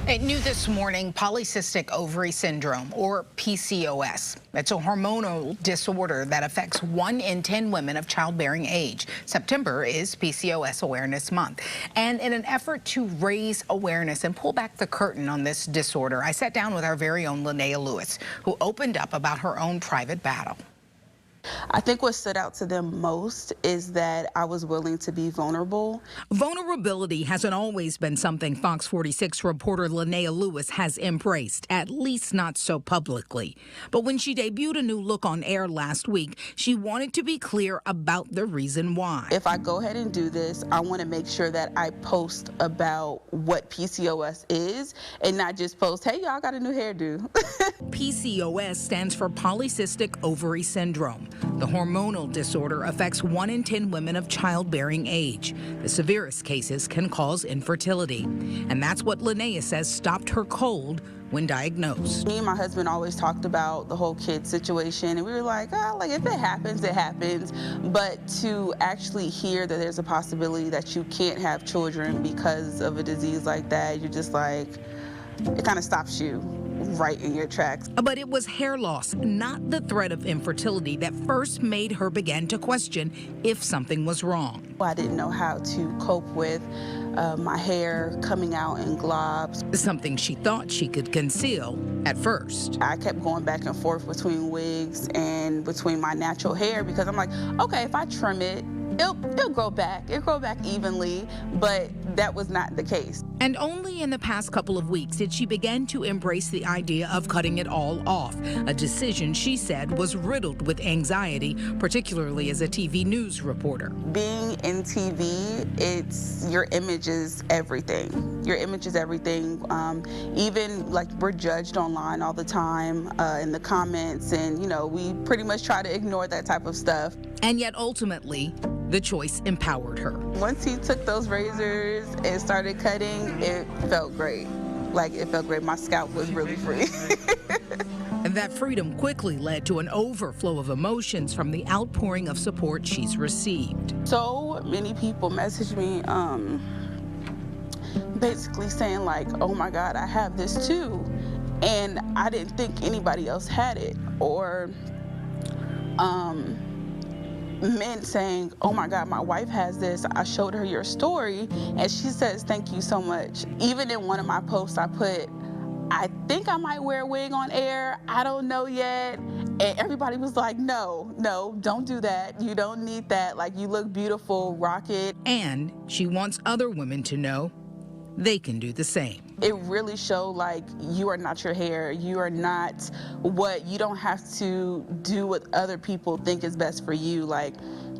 New this morning, Polycystic Ovary Syndrome, or PCOS. It's a hormonal disorder that affects 1 in 10 women of childbearing age. September is PCOS Awareness Month. And in an effort to raise awareness and pull back the curtain on this disorder, I sat down with our very own Linnea Lewis, who opened up about her own private battle. I think what stood out to them most is that I was willing to be vulnerable. Vulnerability hasn't always been something Fox 46 reporter Linnea Lewis has embraced, at least not so publicly. But when she debuted a new look on air last week, she wanted to be clear about the reason why. If I go ahead and do this, I want to make sure that I post about what PCOS is and not just post, hey, y'all got a new hairdo. PCOS stands for Polycystic Ovary Syndrome. The hormonal disorder affects 1 in 10 women of childbearing age. The severest cases can cause infertility. And that's what Linnea says stopped her cold when diagnosed. Me and my husband always talked about the whole kid situation, and we were like, if it happens, it happens. But to actually hear that there's a possibility that you can't have children because of a disease like that, you're just like, it kind of stops you right in your tracks. But it was hair loss, not the threat of infertility, that first made her begin to question if something was wrong. I didn't know how to cope with my hair coming out in globs. Something she thought she could conceal at first. I kept going back and forth between wigs and between my natural hair because I'm like, okay, if I trim it, it'll grow back. It'll grow back evenly, but that was not the case. And only in the past couple of weeks did she begin to embrace the idea of cutting it all off, a decision she said was riddled with anxiety, particularly as a TV news reporter. Being in TV, your image is everything. Your image is everything. Even like we're judged online all the time in the comments, and we pretty much try to ignore that type of stuff. And yet ultimately, the choice empowered her. Once he took those razors and started cutting, it felt great. It felt great. My scalp was really free. And that freedom quickly led to an overflow of emotions from the outpouring of support she's received. So many people messaged me basically saying oh my God, I have this too. And I didn't think anybody else had it. Or men saying, oh my God, my wife has this. I showed her your story and she says, thank you so much. Even in one of my posts I put, I think I might wear a wig on air. I don't know yet. And everybody was like, no, don't do that. You don't need that. You look beautiful, rock it. And she wants other women to know they can do the same. It really showed you are not your hair. You are not you don't have to do what other people think is best for you.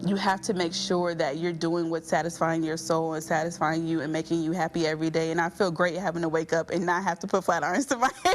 You have to make sure that you're doing what's satisfying your soul and satisfying you and making you happy every day. And I feel great having to wake up and not have to put flat irons to my hair.